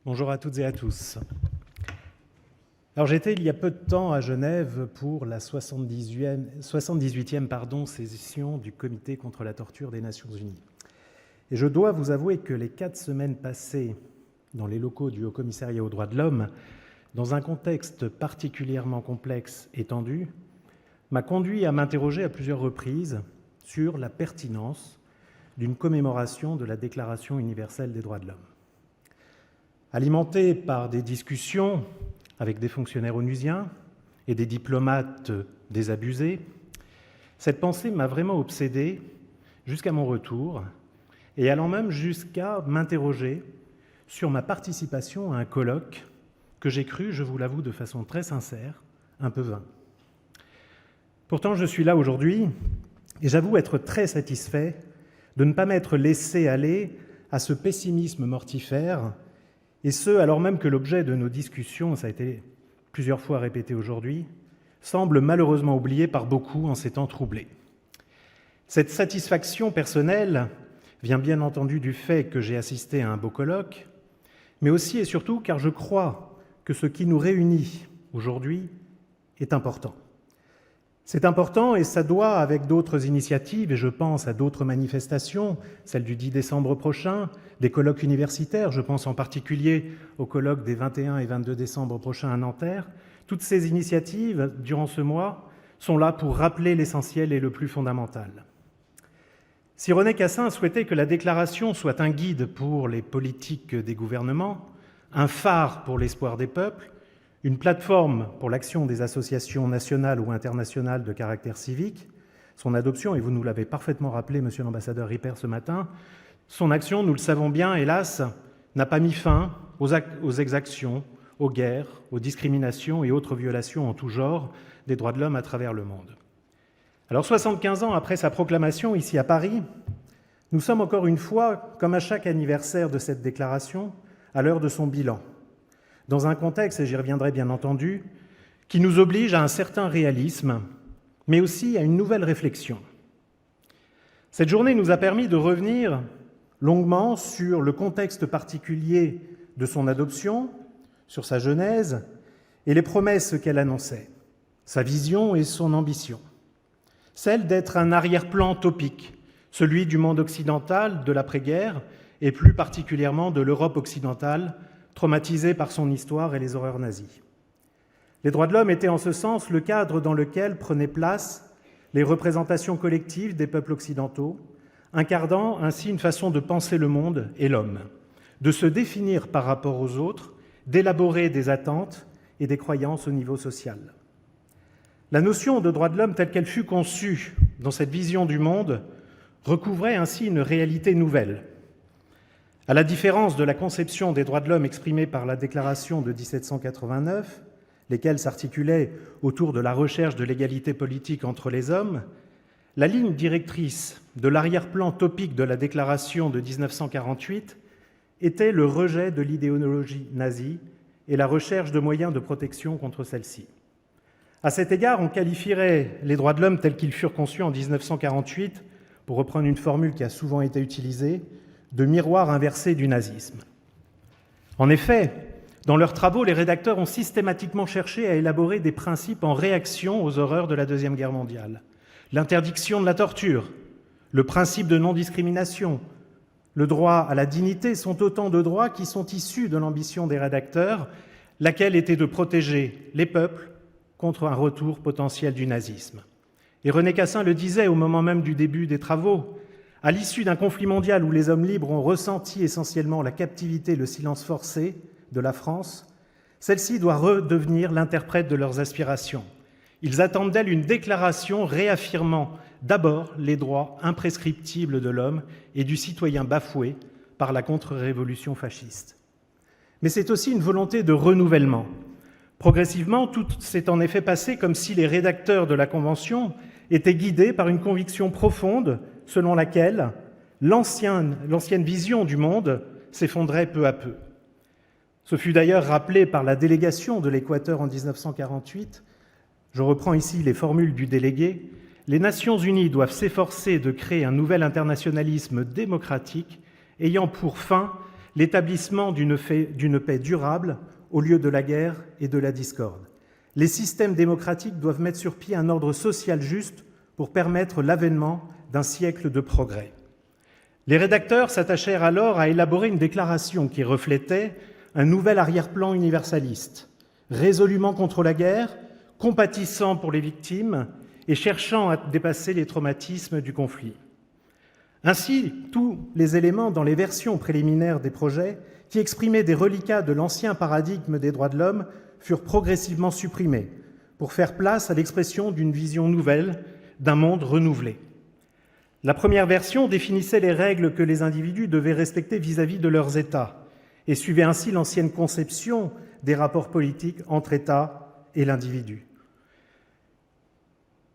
Bonjour à toutes et à tous. Alors j'étais il y a peu de temps à Genève pour la 78e session du Comité contre la torture des Nations Unies. Et je dois vous avouer que les 4 semaines passées dans les locaux du Haut-Commissariat aux droits de l'homme, dans un contexte particulièrement complexe et tendu, m'a conduit à m'interroger à plusieurs reprises sur la pertinence d'une commémoration de la Déclaration universelle des droits de l'homme. Alimenté par des discussions avec des fonctionnaires onusiens et des diplomates désabusés, cette pensée m'a vraiment obsédé jusqu'à mon retour et allant même jusqu'à m'interroger sur ma participation à un colloque que j'ai cru, je vous l'avoue de façon très sincère, un peu vain. Pourtant, je suis là aujourd'hui et j'avoue être très satisfait de ne pas m'être laissé aller à ce pessimisme mortifère, et ce, alors même que l'objet de nos discussions, ça a été plusieurs fois répété aujourd'hui, semble malheureusement oublié par beaucoup en ces temps troublés. Cette satisfaction personnelle vient bien entendu du fait que j'ai assisté à un beau colloque, mais aussi et surtout car je crois que ce qui nous réunit aujourd'hui est important. C'est important et ça doit, avec d'autres initiatives, et je pense à d'autres manifestations, celle du 10 décembre prochain, des colloques universitaires, je pense en particulier au colloque des 21 et 22 décembre prochains à Nanterre, toutes ces initiatives, durant ce mois, sont là pour rappeler l'essentiel et le plus fondamental. Si René Cassin souhaitait que la déclaration soit un guide pour les politiques des gouvernements, un phare pour l'espoir des peuples, une plateforme pour l'action des associations nationales ou internationales de caractère civique, son adoption, et vous nous l'avez parfaitement rappelé, monsieur l'ambassadeur Ripert, ce matin, son action, nous le savons bien, hélas, n'a pas mis fin aux exactions, aux guerres, aux discriminations et autres violations en tout genre des droits de l'homme à travers le monde. Alors, 75 ans après sa proclamation, ici à Paris, nous sommes encore une fois, comme à chaque anniversaire de cette déclaration, à l'heure de son bilan, dans un contexte, et j'y reviendrai bien entendu, qui nous oblige à un certain réalisme, mais aussi à une nouvelle réflexion. Cette journée nous a permis de revenir longuement sur le contexte particulier de son adoption, sur sa genèse et les promesses qu'elle annonçait, sa vision et son ambition. Celle d'être un arrière-plan topique, celui du monde occidental de l'après-guerre et plus particulièrement de l'Europe occidentale, traumatisée par son histoire et les horreurs nazies. Les droits de l'homme étaient en ce sens le cadre dans lequel prenaient place les représentations collectives des peuples occidentaux, incarnant ainsi une façon de penser le monde et l'homme, de se définir par rapport aux autres, d'élaborer des attentes et des croyances au niveau social. La notion de droits de l'homme telle qu'elle fut conçue dans cette vision du monde recouvrait ainsi une réalité nouvelle. À la différence de la conception des droits de l'homme exprimée par la Déclaration de 1789, lesquels s'articulaient autour de la recherche de l'égalité politique entre les hommes, la ligne directrice de l'arrière-plan topique de la Déclaration de 1948 était le rejet de l'idéologie nazie et la recherche de moyens de protection contre celle-ci. À cet égard, on qualifierait les droits de l'homme tels qu'ils furent conçus en 1948, pour reprendre une formule qui a souvent été utilisée, de miroir inversé du nazisme. En effet, dans leurs travaux, les rédacteurs ont systématiquement cherché à élaborer des principes en réaction aux horreurs de la Deuxième Guerre mondiale. L'interdiction de la torture, le principe de non-discrimination, le droit à la dignité sont autant de droits qui sont issus de l'ambition des rédacteurs, laquelle était de protéger les peuples contre un retour potentiel du nazisme. Et René Cassin le disait au moment même du début des travaux, à l'issue d'un conflit mondial où les hommes libres ont ressenti essentiellement la captivité et le silence forcé de la France, celle-ci doit redevenir l'interprète de leurs aspirations. Ils attendent d'elle une déclaration réaffirmant d'abord les droits imprescriptibles de l'homme et du citoyen bafoué par la contre-révolution fasciste. Mais c'est aussi une volonté de renouvellement. Progressivement, tout s'est en effet passé comme si les rédacteurs de la Convention étaient guidés par une conviction profonde selon laquelle l'ancienne vision du monde s'effondrait peu à peu. Ce fut d'ailleurs rappelé par la délégation de l'Équateur en 1948. Je reprends ici les formules du délégué. Les Nations unies doivent s'efforcer de créer un nouvel internationalisme démocratique ayant pour fin l'établissement d'une paix durable au lieu de la guerre et de la discorde. Les systèmes démocratiques doivent mettre sur pied un ordre social juste pour permettre l'avènement d'un siècle de progrès. Les rédacteurs s'attachèrent alors à élaborer une déclaration qui reflétait un nouvel arrière-plan universaliste, résolument contre la guerre, compatissant pour les victimes et cherchant à dépasser les traumatismes du conflit. Ainsi, tous les éléments dans les versions préliminaires des projets qui exprimaient des reliquats de l'ancien paradigme des droits de l'homme furent progressivement supprimés pour faire place à l'expression d'une vision nouvelle d'un monde renouvelé. La première version définissait les règles que les individus devaient respecter vis-à-vis de leurs États et suivait ainsi l'ancienne conception des rapports politiques entre États et l'individu.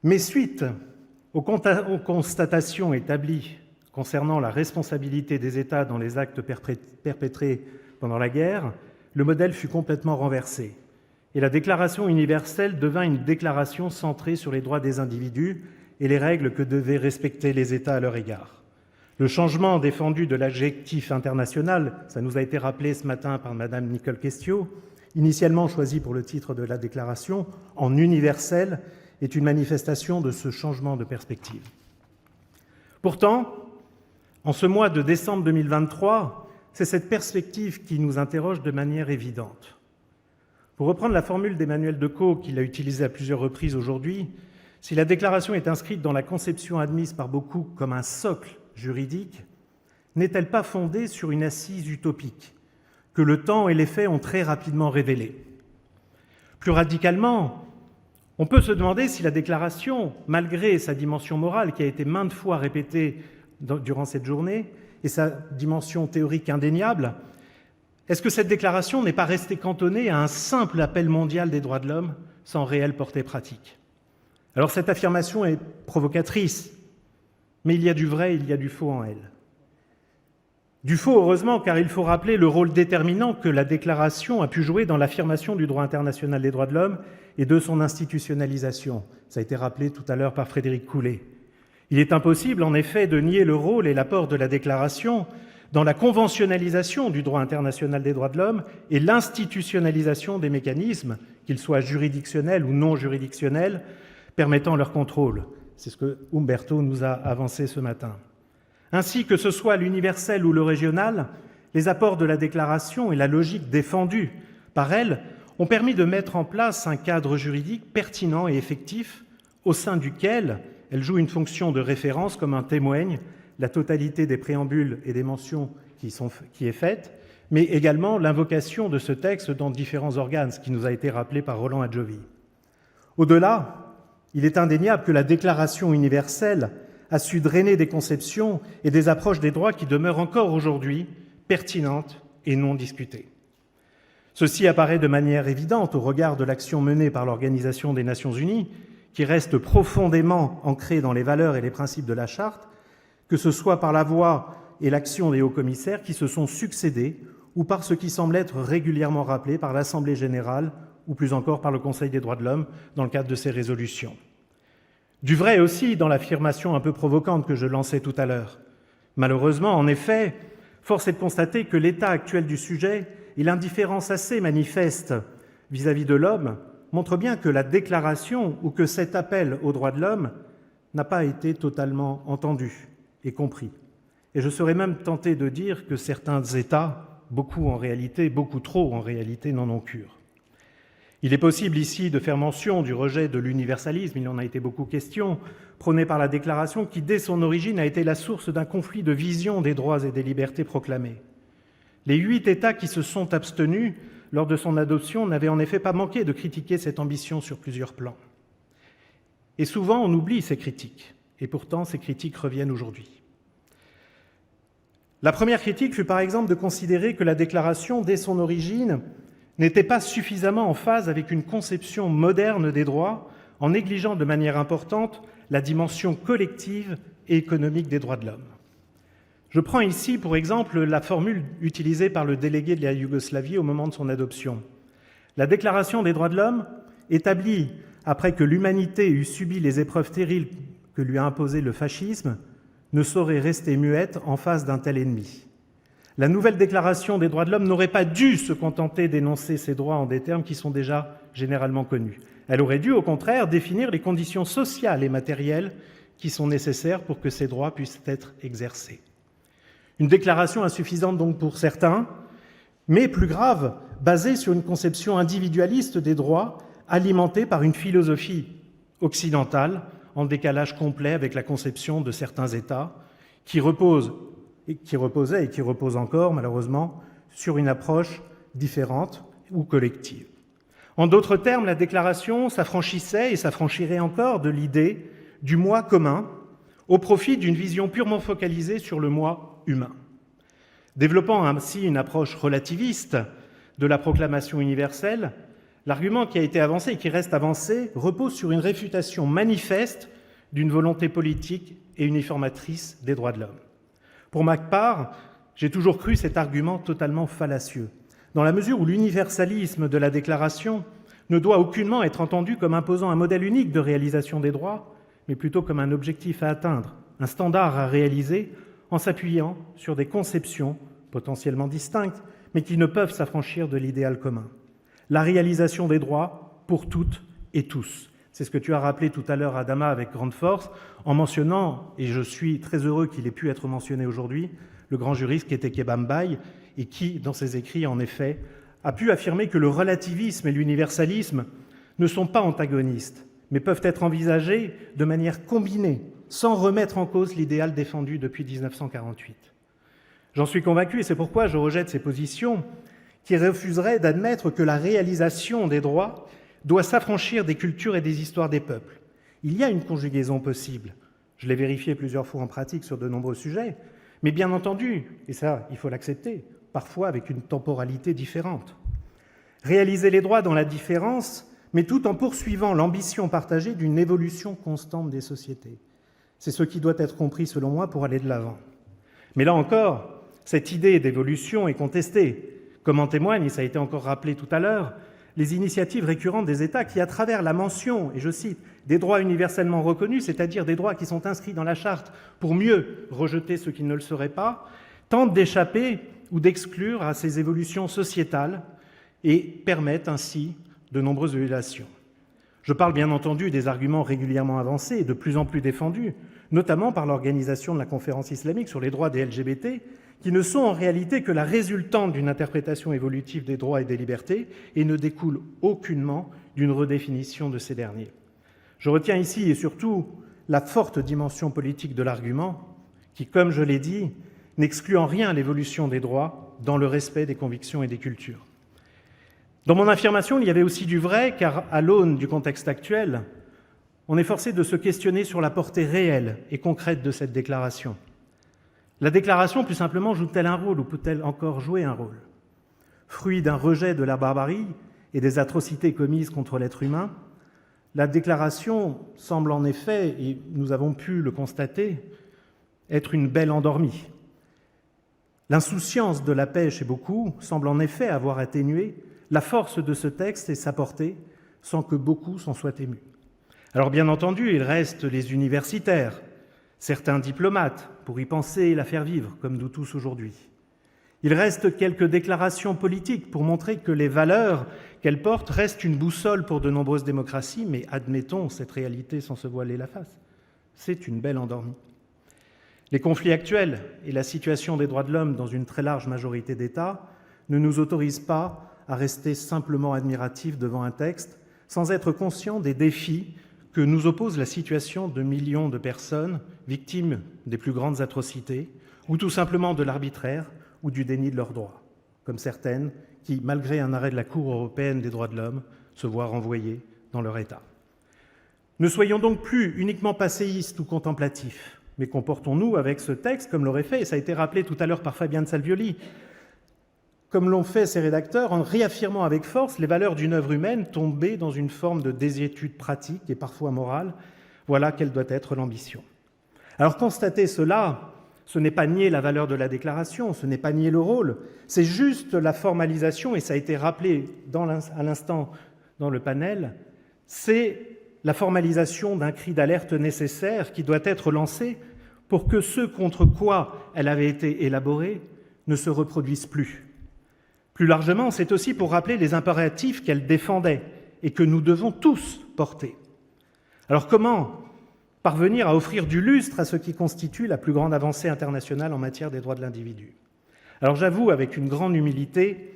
Mais suite aux constatations établies concernant la responsabilité des États dans les actes perpétrés pendant la guerre, le modèle fut complètement renversé et la Déclaration universelle devint une déclaration centrée sur les droits des individus et les règles que devaient respecter les États à leur égard. Le changement défendu de l'adjectif international, ça nous a été rappelé ce matin par Madame Nicole Questiot, initialement choisi pour le titre de la déclaration, en universel, est une manifestation de ce changement de perspective. Pourtant, en ce mois de décembre 2023, c'est cette perspective qui nous interroge de manière évidente. Pour reprendre la formule d'Emmanuel Decaux, qu'il a utilisée à plusieurs reprises aujourd'hui, si la déclaration est inscrite dans la conception admise par beaucoup comme un socle juridique, n'est-elle pas fondée sur une assise utopique que le temps et les faits ont très rapidement révélée? Plus radicalement, on peut se demander si la déclaration, malgré sa dimension morale qui a été maintes fois répétée durant cette journée et sa dimension théorique indéniable, est-ce que cette déclaration n'est pas restée cantonnée à un simple appel mondial des droits de l'homme sans réelle portée pratique? Alors cette affirmation est provocatrice, mais il y a du vrai, il y a du faux en elle. Du faux, heureusement, car il faut rappeler le rôle déterminant que la déclaration a pu jouer dans l'affirmation du droit international des droits de l'homme et de son institutionnalisation. Ça a été rappelé tout à l'heure par Frédéric Coulet. Il est impossible, en effet, de nier le rôle et l'apport de la déclaration dans la conventionnalisation du droit international des droits de l'homme et l'institutionnalisation des mécanismes, qu'ils soient juridictionnels ou non juridictionnels, permettant leur contrôle. C'est ce que Umberto nous a avancé ce matin. Ainsi, que ce soit l'universel ou le régional, les apports de la déclaration et la logique défendue par elle ont permis de mettre en place un cadre juridique pertinent et effectif au sein duquel elle joue une fonction de référence comme en témoigne la totalité des préambules et des mentions qui est faite, mais également l'invocation de ce texte dans différents organes, ce qui nous a été rappelé par Roland Adjovi. Au-delà, il est indéniable que la Déclaration universelle a su drainer des conceptions et des approches des droits qui demeurent encore aujourd'hui pertinentes et non discutées. Ceci apparaît de manière évidente au regard de l'action menée par l'Organisation des Nations Unies, qui reste profondément ancrée dans les valeurs et les principes de la Charte, que ce soit par la voix et l'action des hauts commissaires qui se sont succédés ou par ce qui semble être régulièrement rappelé par l'Assemblée générale ou plus encore par le Conseil des droits de l'homme dans le cadre de ces résolutions. Du vrai aussi dans l'affirmation un peu provocante que je lançais tout à l'heure. Malheureusement, en effet, force est de constater que l'état actuel du sujet et l'indifférence assez manifeste vis-à-vis de l'homme montrent bien que la déclaration ou que cet appel aux droits de l'homme n'a pas été totalement entendu et compris. Et je serais même tenté de dire que certains États, beaucoup trop en réalité, n'en ont cure. Il est possible ici de faire mention du rejet de l'universalisme, il en a été beaucoup question, prôné par la Déclaration qui, dès son origine, a été la source d'un conflit de vision des droits et des libertés proclamés. Les 8 États qui se sont abstenus lors de son adoption n'avaient en effet pas manqué de critiquer cette ambition sur plusieurs plans. Et souvent, on oublie ces critiques, et pourtant ces critiques reviennent aujourd'hui. La première critique fut par exemple de considérer que la Déclaration, dès son origine, n'était pas suffisamment en phase avec une conception moderne des droits, en négligeant de manière importante la dimension collective et économique des droits de l'homme. Je prends ici pour exemple la formule utilisée par le délégué de la Yougoslavie au moment de son adoption. La Déclaration des droits de l'homme, établie après que l'humanité eut subi les épreuves terribles que lui a imposées le fascisme, ne saurait rester muette en face d'un tel ennemi. La nouvelle déclaration des droits de l'homme n'aurait pas dû se contenter d'énoncer ces droits en des termes qui sont déjà généralement connus. Elle aurait dû, au contraire, définir les conditions sociales et matérielles qui sont nécessaires pour que ces droits puissent être exercés. Une déclaration insuffisante donc pour certains, mais plus grave, basée sur une conception individualiste des droits, alimentée par une philosophie occidentale en décalage complet avec la conception de certains États, qui reposait et qui repose encore, malheureusement, sur une approche différente ou collective. En d'autres termes, la déclaration s'affranchissait et s'affranchirait encore de l'idée du moi commun au profit d'une vision purement focalisée sur le moi humain. Développant ainsi une approche relativiste de la proclamation universelle, l'argument qui a été avancé et qui reste avancé repose sur une réfutation manifeste d'une volonté politique et uniformatrice des droits de l'homme. Pour ma part, j'ai toujours cru cet argument totalement fallacieux, dans la mesure où l'universalisme de la déclaration ne doit aucunement être entendu comme imposant un modèle unique de réalisation des droits, mais plutôt comme un objectif à atteindre, un standard à réaliser en s'appuyant sur des conceptions potentiellement distinctes, mais qui ne peuvent s'affranchir de l'idéal commun. La réalisation des droits pour toutes et tous. C'est ce que tu as rappelé tout à l'heure, Adama, avec grande force, en mentionnant, et je suis très heureux qu'il ait pu être mentionné aujourd'hui, le grand juriste qui était Kebambaï, et qui, dans ses écrits, en effet, a pu affirmer que le relativisme et l'universalisme ne sont pas antagonistes, mais peuvent être envisagés de manière combinée, sans remettre en cause l'idéal défendu depuis 1948. J'en suis convaincu, et c'est pourquoi je rejette ces positions qui refuseraient d'admettre que la réalisation des droits doit s'affranchir des cultures et des histoires des peuples. Il y a une conjugaison possible. Je l'ai vérifié plusieurs fois en pratique sur de nombreux sujets, mais bien entendu, et ça, il faut l'accepter, parfois avec une temporalité différente. Réaliser les droits dans la différence, mais tout en poursuivant l'ambition partagée d'une évolution constante des sociétés. C'est ce qui doit être compris, selon moi, pour aller de l'avant. Mais là encore, cette idée d'évolution est contestée, comme en témoigne, et ça a été encore rappelé tout à l'heure, les initiatives récurrentes des États qui, à travers la mention, et je cite, des droits universellement reconnus, c'est-à-dire des droits qui sont inscrits dans la Charte pour mieux rejeter ceux qui ne le seraient pas, tentent d'échapper ou d'exclure à ces évolutions sociétales et permettent ainsi de nombreuses violations. Je parle bien entendu des arguments régulièrement avancés et de plus en plus défendus, notamment par l'organisation de la conférence islamique sur les droits des LGBT, qui ne sont en réalité que la résultante d'une interprétation évolutive des droits et des libertés et ne découlent aucunement d'une redéfinition de ces derniers. Je retiens ici et surtout la forte dimension politique de l'argument qui, comme je l'ai dit, n'exclut en rien l'évolution des droits dans le respect des convictions et des cultures. Dans mon affirmation, il y avait aussi du vrai, car à l'aune du contexte actuel, on est forcé de se questionner sur la portée réelle et concrète de cette déclaration. La déclaration, plus simplement, joue-t-elle un rôle ou peut-elle encore jouer un rôle ? Fruit d'un rejet de la barbarie et des atrocités commises contre l'être humain, la déclaration semble en effet, et nous avons pu le constater, être une belle endormie. L'insouciance de la paix chez beaucoup semble en effet avoir atténué la force de ce texte et sa portée sans que beaucoup s'en soient émus. Alors bien entendu, il reste les universitaires, certains diplomates, pour y penser et la faire vivre, comme nous tous aujourd'hui. Il reste quelques déclarations politiques pour montrer que les valeurs qu'elles portent restent une boussole pour de nombreuses démocraties, mais admettons cette réalité sans se voiler la face. C'est une belle endormie. Les conflits actuels et la situation des droits de l'homme dans une très large majorité d'États ne nous autorisent pas à rester simplement admiratifs devant un texte, sans être conscients des défis que nous oppose la situation de millions de personnes victimes des plus grandes atrocités, ou tout simplement de l'arbitraire ou du déni de leurs droits, comme certaines qui, malgré un arrêt de la Cour européenne des droits de l'homme, se voient renvoyées dans leur État. Ne soyons donc plus uniquement passéistes ou contemplatifs, mais comportons-nous avec ce texte comme l'aurait fait, et ça a été rappelé tout à l'heure par Fabien de Salvioli, comme l'ont fait ses rédacteurs en réaffirmant avec force les valeurs d'une œuvre humaine tombée dans une forme de désuétude pratique et parfois morale. Voilà quelle doit être l'ambition. Alors constater cela, ce n'est pas nier la valeur de la déclaration, ce n'est pas nier le rôle, c'est juste la formalisation, et ça a été rappelé à l'instant dans le panel, c'est la formalisation d'un cri d'alerte nécessaire qui doit être lancé pour que ce contre quoi elle avait été élaborée ne se reproduisent plus. Plus largement, c'est aussi pour rappeler les impératifs qu'elle défendait et que nous devons tous porter. Alors comment parvenir à offrir du lustre à ce qui constitue la plus grande avancée internationale en matière des droits de l'individu? Alors j'avoue avec une grande humilité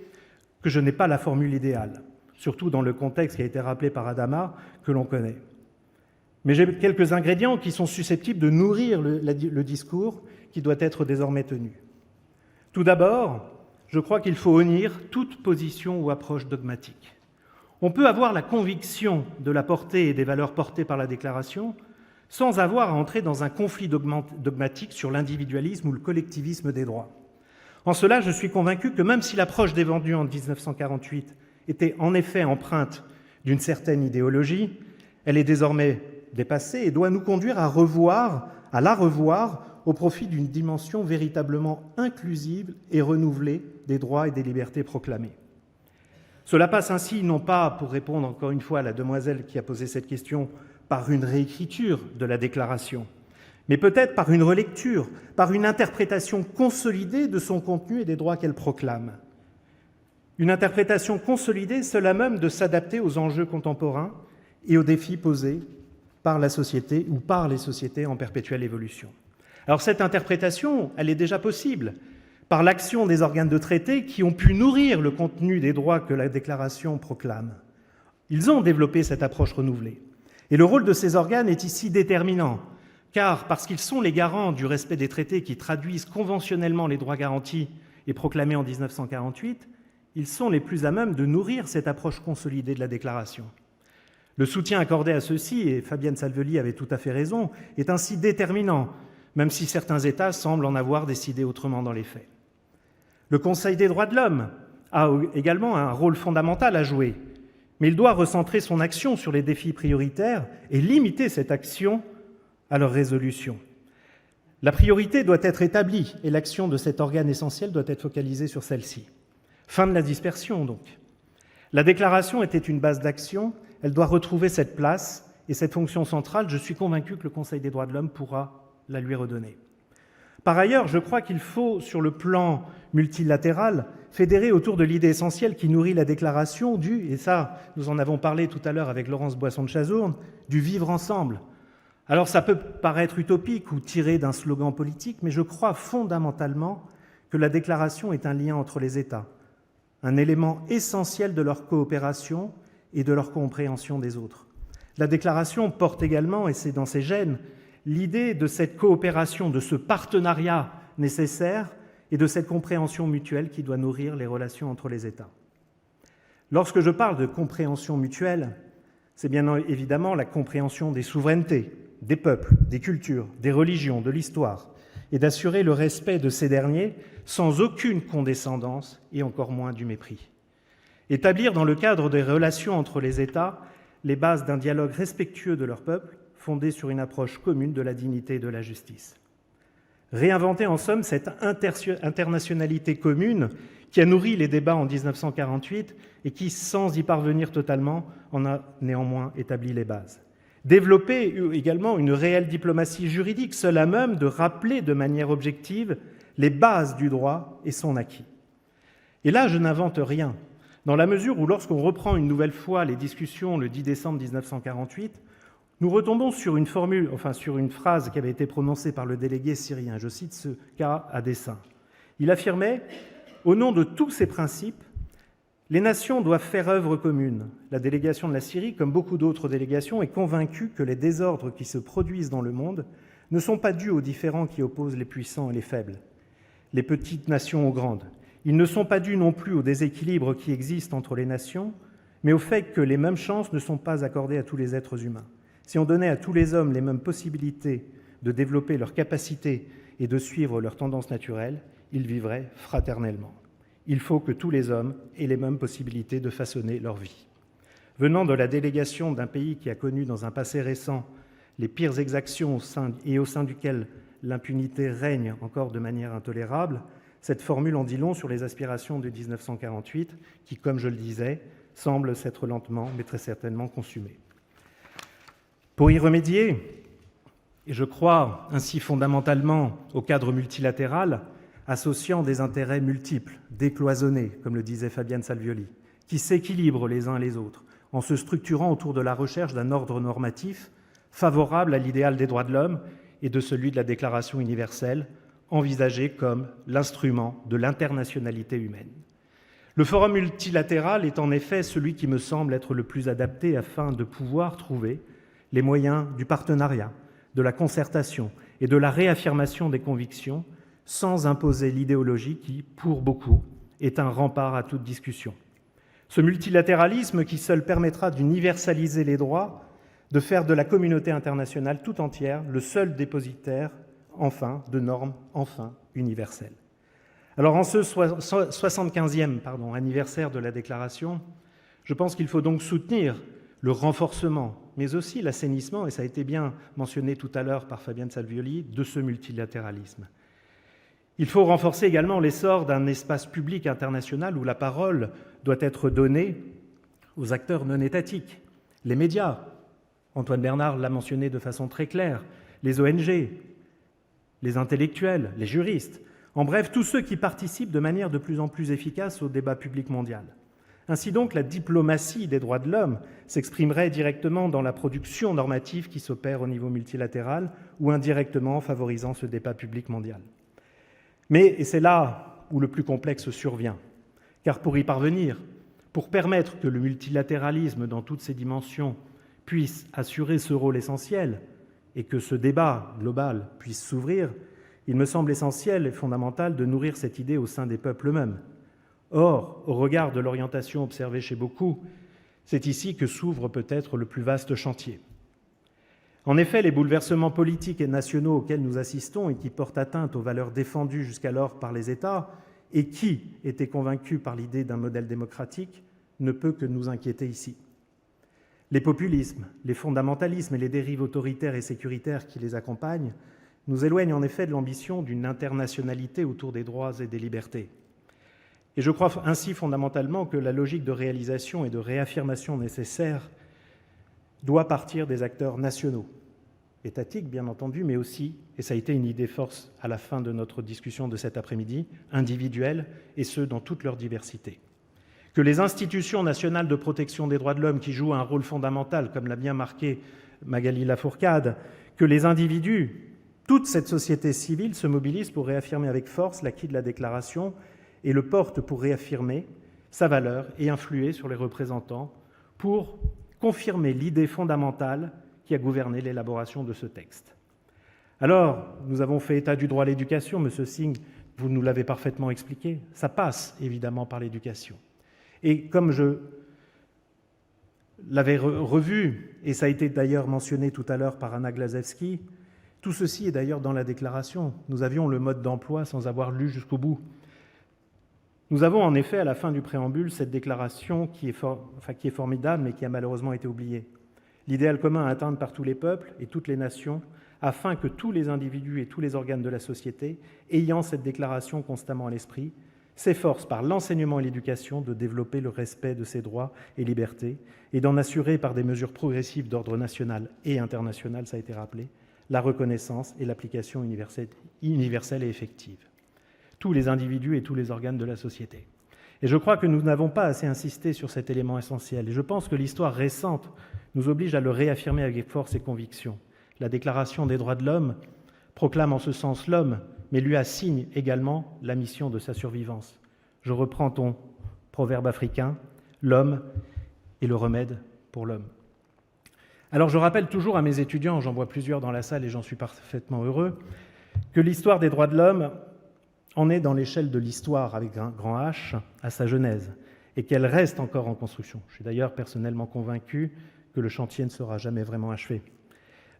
que je n'ai pas la formule idéale, surtout dans le contexte qui a été rappelé par Adama, que l'on connaît. Mais j'ai quelques ingrédients qui sont susceptibles de nourrir le discours qui doit être désormais tenu. Tout d'abord, je crois qu'il faut honnir toute position ou approche dogmatique. On peut avoir la conviction de la portée et des valeurs portées par la déclaration sans avoir à entrer dans un conflit dogmatique sur l'individualisme ou le collectivisme des droits. En cela, je suis convaincu que même si l'approche défendue en 1948 était en effet empreinte d'une certaine idéologie, elle est désormais dépassée et doit nous conduire à la revoir au profit d'une dimension véritablement inclusive et renouvelée des droits et des libertés proclamés. Cela passe ainsi, non pas, pour répondre encore une fois à la demoiselle qui a posé cette question, par une réécriture de la déclaration, mais peut-être par une relecture, par une interprétation consolidée de son contenu et des droits qu'elle proclame. Une interprétation consolidée, seule à même de s'adapter aux enjeux contemporains et aux défis posés par la société ou par les sociétés en perpétuelle évolution. Alors cette interprétation, elle est déjà possible par l'action des organes de traité qui ont pu nourrir le contenu des droits que la déclaration proclame. Ils ont développé cette approche renouvelée. Et le rôle de ces organes est ici déterminant, car parce qu'ils sont les garants du respect des traités qui traduisent conventionnellement les droits garantis et proclamés en 1948, ils sont les plus à même de nourrir cette approche consolidée de la déclaration. Le soutien accordé à ceux-ci, et Fabienne Salvely avait tout à fait raison, est ainsi déterminant, même si certains États semblent en avoir décidé autrement dans les faits. Le Conseil des droits de l'homme a également un rôle fondamental à jouer, mais il doit recentrer son action sur les défis prioritaires et limiter cette action à leur résolution. La priorité doit être établie et l'action de cet organe essentiel doit être focalisée sur celle-ci. Fin de la dispersion, donc. La déclaration était une base d'action, elle doit retrouver cette place et cette fonction centrale. Je suis convaincu que le Conseil des droits de l'homme pourra la lui redonner. Par ailleurs, je crois qu'il faut, sur le plan multilatéral, fédérer autour de l'idée essentielle qui nourrit la déclaration et ça, nous en avons parlé tout à l'heure avec Laurence Boisson de Chazourne, du vivre ensemble. Alors ça peut paraître utopique ou tiré d'un slogan politique, mais je crois fondamentalement que la déclaration est un lien entre les États, un élément essentiel de leur coopération et de leur compréhension des autres. La déclaration porte également, et c'est dans ses gènes, l'idée de cette coopération, de ce partenariat nécessaire et de cette compréhension mutuelle qui doit nourrir les relations entre les États. Lorsque je parle de compréhension mutuelle, c'est bien évidemment la compréhension des souverainetés, des peuples, des cultures, des religions, de l'histoire, et d'assurer le respect de ces derniers sans aucune condescendance et encore moins du mépris. Établir dans le cadre des relations entre les États les bases d'un dialogue respectueux de leur peuple, fondé sur une approche commune de la dignité et de la justice. Réinventer en somme cette internationalité commune qui a nourri les débats en 1948 et qui, sans y parvenir totalement, en a néanmoins établi les bases. Développer également une réelle diplomatie juridique, seule à même de rappeler de manière objective les bases du droit et son acquis. Et là, je n'invente rien, dans la mesure où lorsqu'on reprend une nouvelle fois les discussions le 10 décembre 1948, nous retombons sur une phrase qui avait été prononcée par le délégué syrien. Je cite ce cas à dessein. Il affirmait « Au nom de tous ces principes, les nations doivent faire œuvre commune. La délégation de la Syrie, comme beaucoup d'autres délégations, est convaincue que les désordres qui se produisent dans le monde ne sont pas dus aux différends qui opposent les puissants et les faibles, les petites nations aux grandes. Ils ne sont pas dus non plus aux déséquilibres qui existent entre les nations, mais au fait que les mêmes chances ne sont pas accordées à tous les êtres humains. Si on donnait à tous les hommes les mêmes possibilités de développer leurs capacités et de suivre leurs tendances naturelles, ils vivraient fraternellement. Il faut que tous les hommes aient les mêmes possibilités de façonner leur vie. » Venant de la délégation d'un pays qui a connu dans un passé récent les pires exactions au sein duquel l'impunité règne encore de manière intolérable, cette formule en dit long sur les aspirations de 1948 qui, comme je le disais, semblent s'être lentement mais très certainement consumées. Pour y remédier, et je crois ainsi fondamentalement au cadre multilatéral, associant des intérêts multiples, décloisonnés, comme le disait Fabienne Salvioli, qui s'équilibrent les uns les autres, en se structurant autour de la recherche d'un ordre normatif favorable à l'idéal des droits de l'homme et de celui de la Déclaration universelle, envisagé comme l'instrument de l'internationalité humaine. Le forum multilatéral est en effet celui qui me semble être le plus adapté afin de pouvoir trouver les moyens du partenariat, de la concertation et de la réaffirmation des convictions sans imposer l'idéologie qui, pour beaucoup, est un rempart à toute discussion. Ce multilatéralisme qui seul permettra d'universaliser les droits, de faire de la communauté internationale tout entière le seul dépositaire, enfin, de normes enfin universelles. Alors en ce 75e anniversaire de la Déclaration, je pense qu'il faut donc soutenir le renforcement, mais aussi l'assainissement, et ça a été bien mentionné tout à l'heure par Fabienne Salvioli, de ce multilatéralisme. Il faut renforcer également l'essor d'un espace public international où la parole doit être donnée aux acteurs non étatiques, les médias, Antoine Bernard l'a mentionné de façon très claire, les ONG, les intellectuels, les juristes, en bref, tous ceux qui participent de manière de plus en plus efficace au débat public mondial. Ainsi donc, la diplomatie des droits de l'homme s'exprimerait directement dans la production normative qui s'opère au niveau multilatéral ou indirectement en favorisant ce débat public mondial. Mais, et c'est là où le plus complexe survient, car pour y parvenir, pour permettre que le multilatéralisme dans toutes ses dimensions puisse assurer ce rôle essentiel et que ce débat global puisse s'ouvrir, il me semble essentiel et fondamental de nourrir cette idée au sein des peuples eux-mêmes. Or, au regard de l'orientation observée chez beaucoup, c'est ici que s'ouvre peut-être le plus vaste chantier. En effet, les bouleversements politiques et nationaux auxquels nous assistons et qui portent atteinte aux valeurs défendues jusqu'alors par les États et qui étaient convaincus par l'idée d'un modèle démocratique ne peut que nous inquiéter ici. Les populismes, les fondamentalismes et les dérives autoritaires et sécuritaires qui les accompagnent nous éloignent en effet de l'ambition d'une internationalité autour des droits et des libertés. Et je crois ainsi fondamentalement que la logique de réalisation et de réaffirmation nécessaire doit partir des acteurs nationaux, étatiques bien entendu, mais aussi, et ça a été une idée force à la fin de notre discussion de cet après-midi, individuels, et ce dans toute leur diversité. Que les institutions nationales de protection des droits de l'homme qui jouent un rôle fondamental, comme l'a bien marqué Magali Lafourcade, que les individus, toute cette société civile se mobilise pour réaffirmer avec force l'acquis de la Déclaration et le porte pour réaffirmer sa valeur et influer sur les représentants pour confirmer l'idée fondamentale qui a gouverné l'élaboration de ce texte. Alors, nous avons fait état du droit à l'éducation, Monsieur Singh, vous nous l'avez parfaitement expliqué, ça passe évidemment par l'éducation. Et comme je l'avais revu, et ça a été d'ailleurs mentionné tout à l'heure par Anna Glazewski, tout ceci est d'ailleurs dans la déclaration. Nous avions le mode d'emploi sans avoir lu jusqu'au bout. Nous avons en effet, à la fin du préambule, cette déclaration qui est formidable, mais qui a malheureusement été oubliée. L'idéal commun à atteindre par tous les peuples et toutes les nations, afin que tous les individus et tous les organes de la société, ayant cette déclaration constamment à l'esprit, s'efforcent par l'enseignement et l'éducation de développer le respect de ces droits et libertés et d'en assurer par des mesures progressives d'ordre national et international, ça a été rappelé, la reconnaissance et l'application universelle et effective. Tous les individus et tous les organes de la société. Et je crois que nous n'avons pas assez insisté sur cet élément essentiel. Et je pense que l'histoire récente nous oblige à le réaffirmer avec force et conviction. La Déclaration des droits de l'homme proclame en ce sens l'homme, mais lui assigne également la mission de sa survivance. Je reprends ton proverbe africain, l'homme est le remède pour l'homme. Alors je rappelle toujours à mes étudiants, j'en vois plusieurs dans la salle et j'en suis parfaitement heureux, que l'histoire des droits de l'homme en est dans l'échelle de l'histoire avec un grand H à sa genèse et qu'elle reste encore en construction. Je suis d'ailleurs personnellement convaincu que le chantier ne sera jamais vraiment achevé.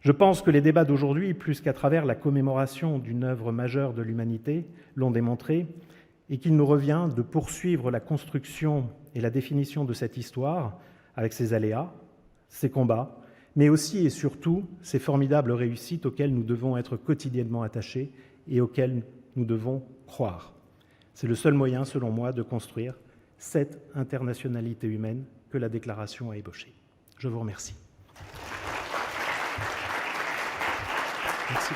Je pense que les débats d'aujourd'hui, plus qu'à travers la commémoration d'une œuvre majeure de l'humanité, l'ont démontré, et qu'il nous revient de poursuivre la construction et la définition de cette histoire avec ses aléas, ses combats, mais aussi et surtout ces formidables réussites auxquelles nous devons être quotidiennement attachés et auxquelles nous devons croire. C'est le seul moyen, selon moi, de construire cette internationalité humaine que la Déclaration a ébauchée. Je vous remercie. Merci.